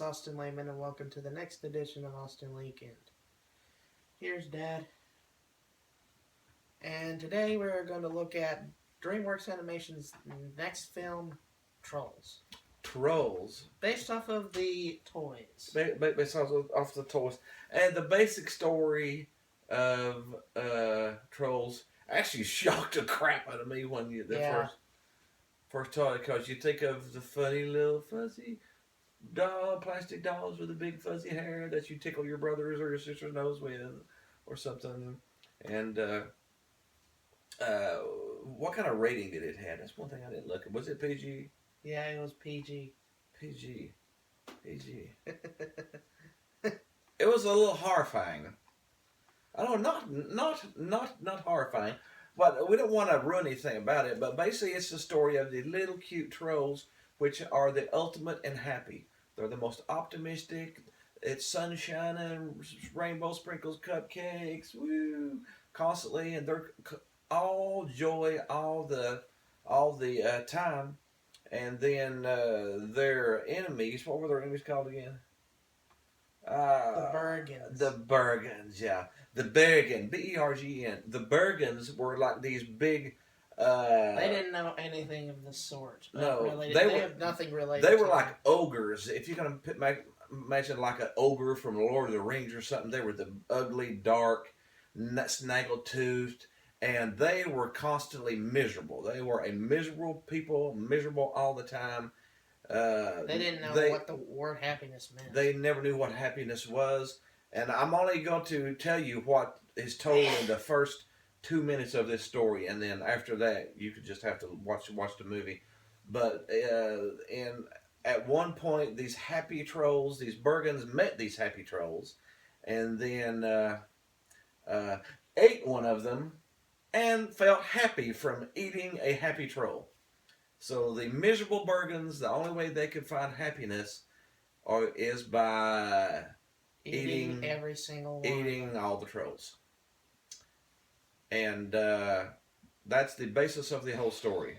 Austin Lehman, and welcome to the next edition of Austin Weekend. Here's Dad, and today we're going to look at DreamWorks Animation's next film, Trolls, Trolls, based off of the toys. based off the toys, and the basic story of Trolls actually shocked the crap out of me when first saw it, because you think of the funny little fuzzy doll, plastic dolls with the big fuzzy hair that you tickle your brother's or your sister's nose with, or something. And what kind of rating did it have? That's one thing I didn't look at. Was it PG? Yeah, it was PG. PG. It was a little horrifying. I don't know, not horrifying, but we don't want to ruin anything about it. But basically, it's the story of the little cute trolls, which are the ultimate and happy. They're the most optimistic. It's sunshine and rainbow sprinkles, cupcakes, woo, constantly, and they're all joy all the time. And then their enemies. What were their enemies called again? The Bergens. The Bergens, yeah. The Bergen, B-E-R-G-N. The Bergens were like these big... they didn't know anything of the sort. No, they have nothing related. They were like ogres. If you're going to imagine like an ogre from Lord of the Rings or something, they were the ugly, dark, snaggle-toothed, and they were constantly miserable. They were a miserable people, miserable all the time. They didn't know what the word happiness meant. They never knew what happiness was. And I'm only going to tell you what is told in the first 2 minutes of this story, and then after that, you could just have to watch the movie. But at one point, these happy trolls, these Bergens, met these happy trolls, and then ate one of them, and felt happy from eating a happy troll. So the miserable Bergens, the only way they could find happiness is by eating every single one. Eating all the trolls. And that's the basis of the whole story.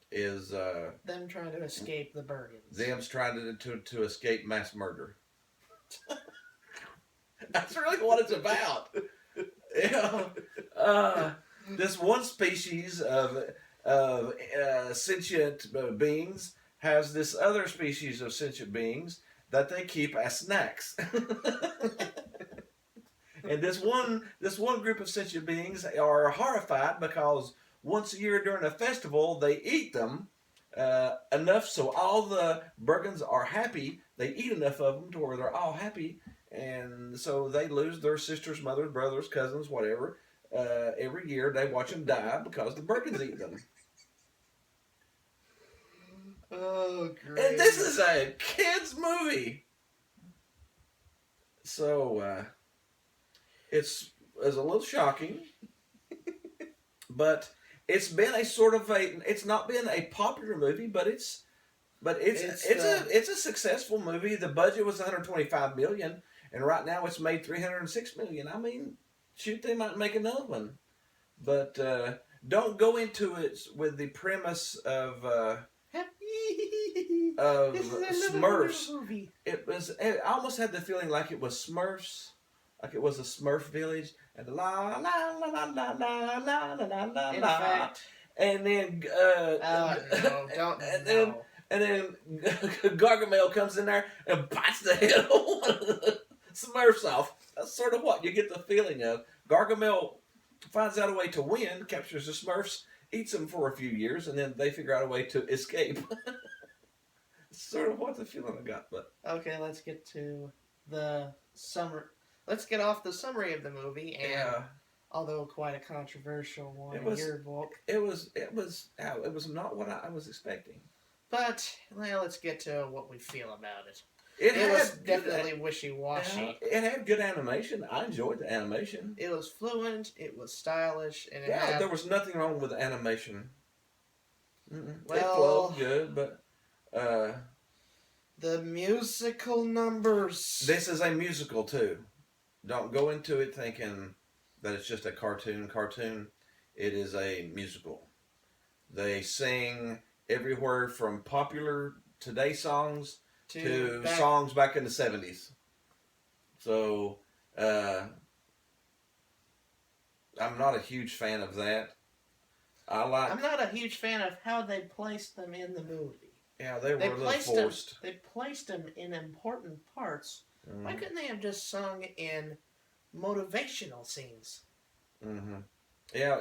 Is them trying to escape the Bergens. Them trying to escape mass murder. That's really what it's about. This one species of sentient beings has this other species of sentient beings that they keep as snacks. And this one group of sentient beings are horrified because once a year during a festival they eat them enough so all the Bergens are happy. They eat enough of them to where they're all happy, and so they lose their sisters, mothers, brothers, cousins, whatever. Every year they watch them die because the Bergens eat them. Oh, great. And this is a kid's movie. So, it's a little shocking. But it's been it's not been a popular movie, but it's a successful movie. The budget was $125 million, and right now it's made $306 million. I mean, shoot, they might make another one. But don't go into it with the premise of Smurfs. Movie. I almost had the feeling like it was Smurfs, like it was a Smurf village, and la la la la la la la la la. In fact, and then no. and then Gargamel comes in there and bites the head of one of the Smurfs off. That's sort of what you get the feeling of. Gargamel finds out a way to win, captures the Smurfs, eats them for a few years, and then they figure out a way to escape. Sort of what the feeling I got, but okay, let's get to the summary. Let's get off the summary of the movie, and although quite a controversial one in your book, it was not what I was expecting. But well, let's get to what we feel about it. It was definitely wishy-washy. It had good animation. I enjoyed the animation. It was fluent. It was stylish, and there was nothing wrong with the animation. Well, it flowed good, but. The musical numbers. This is a musical too. Don't go into it thinking that it's just a cartoon. It is a musical. They sing everywhere from popular today songs to songs back in the 70s. So, I'm not a huge fan of that. I'm not a huge fan of how they placed them in the movie. Yeah, they were a little forced. They placed them in important parts. Mm-hmm. Why couldn't they have just sung in motivational scenes? Mm-hmm. Yeah,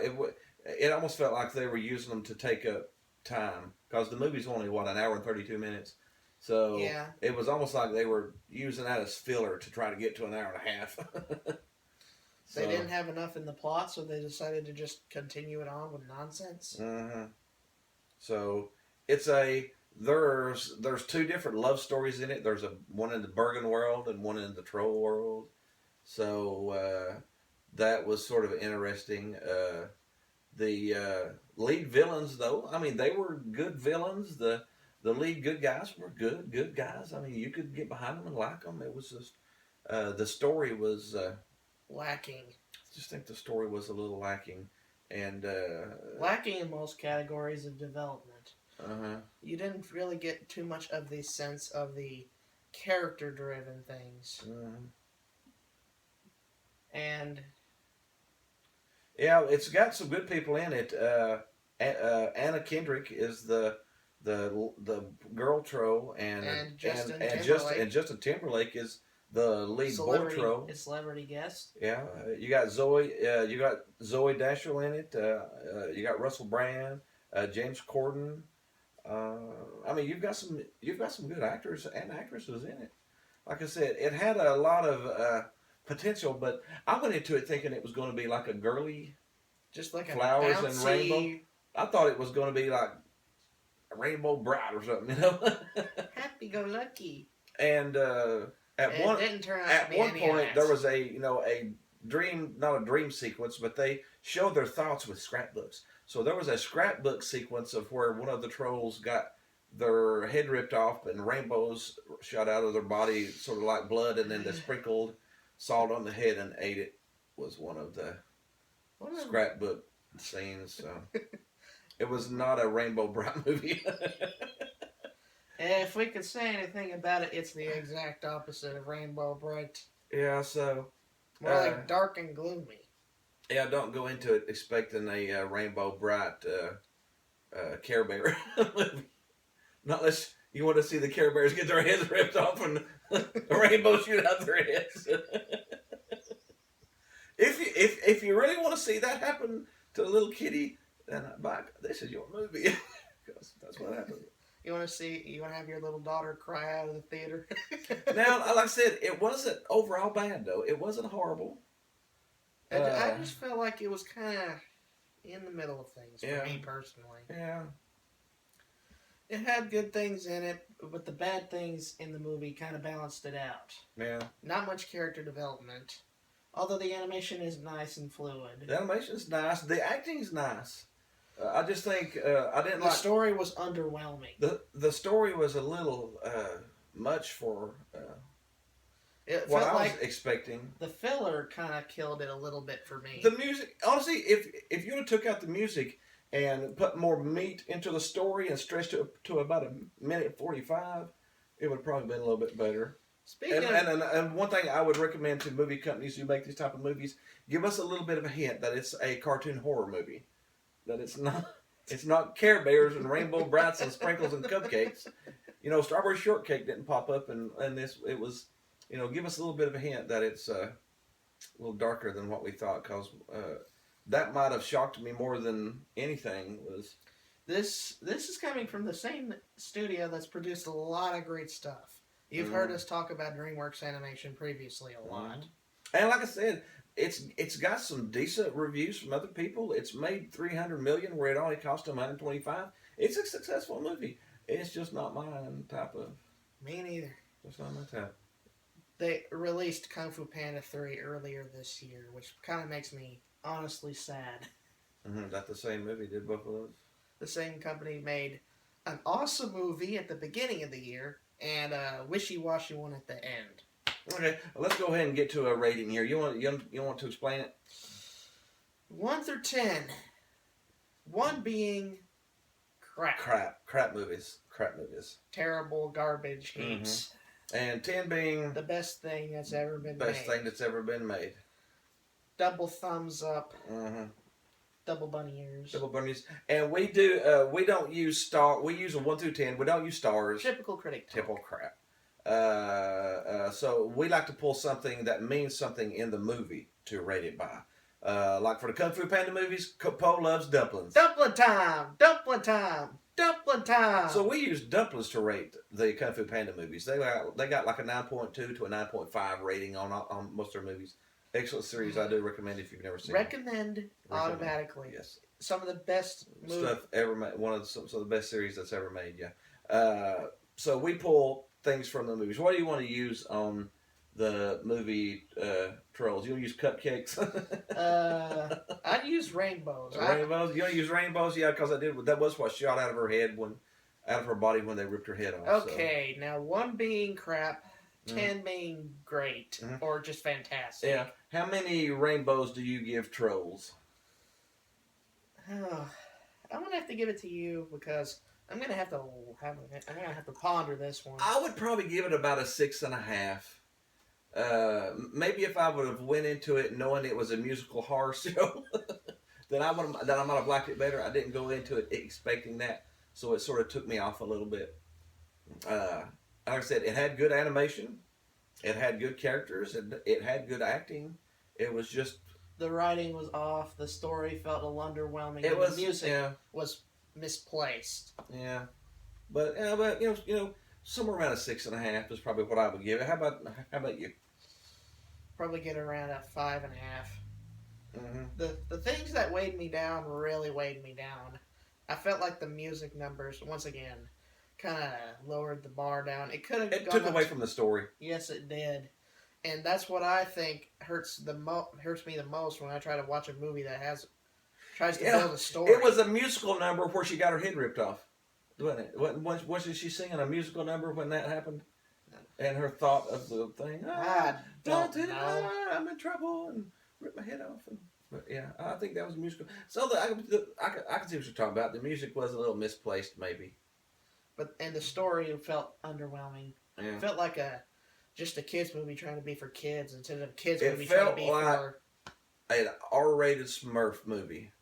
it almost felt like they were using them to take up time, because the movie's only, an hour and 32 minutes. So yeah. It was almost like they were using that as filler to try to get to an hour and a half. They didn't have enough in the plot, so they decided to just continue it on with nonsense. Mm-hmm. So it's there's two different love stories in it. There's one in the Bergen world and one in the Troll world. So that was sort of interesting. The lead villains, though, I mean, they were good villains. The lead good guys were good guys. I mean, you could get behind them and like them. It was just the story was lacking. I just think the story was a little lacking, and lacking in most categories of development. Uh-huh. You didn't really get too much of the sense of the character-driven things. Mm-hmm. And yeah, it's got some good people in it. Anna Kendrick is the girl troll, and Justin Timberlake is the lead boy troll. Celebrity guest. Yeah, you got Zoe Deschanel in it. You got Russell Brand, James Corden. I mean, you've got some good actors and actresses in it. Like I said, it had a lot of potential, but I went into it thinking it was going to be like a girly, just like flowers and rainbow. I thought it was going to be like a Rainbow Bride or something, you know. Happy go lucky. And at one point there was a dream, not a dream sequence, but they showed their thoughts with scrapbooks. So there was a scrapbook sequence of where one of the trolls got their head ripped off and rainbows shot out of their body, sort of like blood, and then they sprinkled salt on the head and ate it. Was one of the scrapbook scenes. So it was not a Rainbow Bride movie. If we could say anything about it, it's the exact opposite of Rainbow Bright. Yeah, so more like dark and gloomy. Yeah, don't go into it expecting a Rainbow Bright Care Bear movie. Not unless you want to see the Care Bears get their heads ripped off and a rainbow shoot out their heads. If you really want to see that happen to a little kitty, then this is your movie. Because that's what happened. You want to have your little daughter cry out of the theater? Now, like I said, it wasn't overall bad, though. It wasn't horrible. I just felt like it was kind of in the middle of things for me personally. Yeah. It had good things in it, but the bad things in the movie kind of balanced it out. Yeah. Not much character development. Although the animation is nice and fluid. The animation's nice. The acting's nice. I just think I didn't like... The story was underwhelming. The story was a little much for what I was expecting. The filler kind of killed it a little bit for me. The music, honestly, if you would have took out the music and put more meat into the story and stretched it to about a minute 45, it would have probably been a little bit better. And one thing I would recommend to movie companies who make these type of movies, give us a little bit of a hint that it's a cartoon horror movie. That it's not Care Bears and Rainbow Brights and sprinkles and cupcakes. Strawberry Shortcake didn't pop up in this. It was, give us a little bit of a hint that it's a little darker than what we thought, because that might have shocked me more than anything. Was this is coming from the same studio that's produced a lot of great stuff. You've heard us talk about DreamWorks Animation previously a lot. And like I said, it's got some decent reviews from other people. It's made $300 million where it only cost them $125. It's a successful movie. It's just not my type of. Me neither. It's not my type. They released Kung Fu Panda 3 earlier this year, which kind of makes me honestly sad. Is that the same movie? Did both of those? The same company made an awesome movie at the beginning of the year and a wishy-washy one at the end. Okay, let's go ahead and get to a rating here. You want to explain it? 1 through 10. 1 being crap. Crap movies. crap movies. Terrible garbage heaps. And 10 being the best thing that's ever been best made. thing that's ever been made. Double thumbs up. Mm-hmm. Double bunny ears. Double bunnies. And we don't use star. We use a 1 through 10. We don't use stars. Typical critic talk. Typical crap. So we like to pull something that means something in the movie to rate it by. Like for the Kung Fu Panda movies, Poe loves dumplings. Dumpling time! Dumpling time! Dumpling time! So we use dumplings to rate the Kung Fu Panda movies. They got like a 9.2 to a 9.5 rating on most of their movies. Excellent series. I do recommend if you've never seen Recommend automatically. Yes. Some of the best stuff ever made. Some of the best series that's ever made. Yeah. So we pull things from the movies. What do you want to use on the movie Trolls? You'll use cupcakes. I'd use rainbows. Rainbows. You want to use rainbows? Yeah, because that was what shot out of her head out of her body when they ripped her head off. Okay, so. Now 1 being crap, 10 being great or just fantastic. Yeah. How many rainbows do you give Trolls? I'm gonna have to give it to you because I'm gonna have to ponder this one. I would probably give it about a 6.5. Maybe if I would have went into it knowing it was a musical horror show, then I might have liked it better. I didn't go into it expecting that, so it sort of took me off a little bit. Like I said, it had good animation, it had good characters, it had good acting. It was just the writing was off. The story felt a little underwhelming. The music was misplaced. Yeah, but you know, somewhere around a 6.5 is probably what I would give it. How about you? Probably get around a 5.5. The things that weighed me down really weighed me down. I felt like the music numbers once again kind of lowered the bar down. It could have. It took away from the story. Yes, it did, and that's what I think hurts me the most when I try to watch a movie that tries to build a story. It was a musical number where she got her head ripped off, wasn't it? Wasn't she singing a musical number when that happened? And her thought of the thing, I'm in trouble, and rip my head off. But yeah, I think that was a musical. So I can see what you're talking about. The music was a little misplaced, maybe. And the story felt underwhelming. Yeah. It felt like just a kids movie trying to be for kids instead of a kids movie trying to be for an R-rated Smurf movie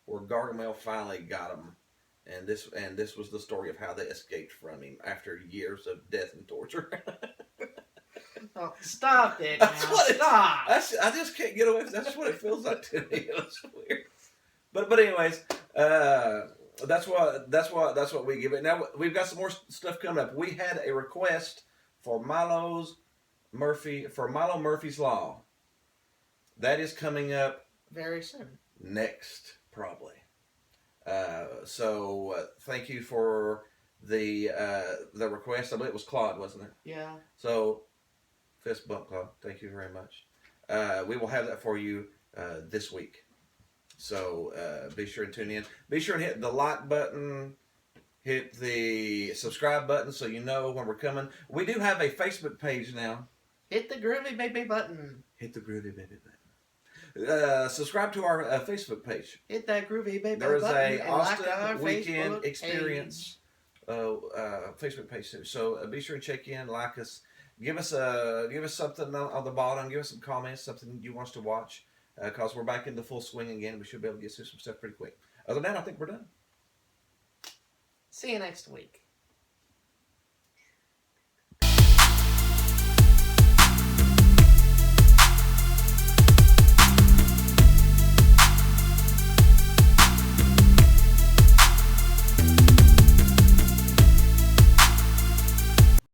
where Gargamel finally got him. And this was the story of how they escaped from him after years of death and torture. Oh, stop it! Now. Stop! I just can't get away. That's what it feels like to me. It's weird. But anyways, that's what we give it. Now we've got some more stuff coming up. We had a request for Milo Murphy's Law. That is coming up very soon. Next, probably. So thank you for the request. I believe it was Claude, wasn't it? Yeah. So fist bump, Claude. Thank you very much. We will have that for you this week. So be sure and tune in. Be sure and hit the like button. Hit the subscribe button so you know when we're coming. We do have a Facebook page now. Hit the groovy baby button. Hit the groovy baby button. Subscribe to our Facebook page. Hit that groovy baby There's button. There's a Austin like Weekend Facebook Experience Facebook page too. So be sure and check in, like us, give us something on the bottom, give us some comments, something you want us to watch, because we're back into full swing again. We should be able to get through some stuff pretty quick. Other than that, I think we're done. See you next week.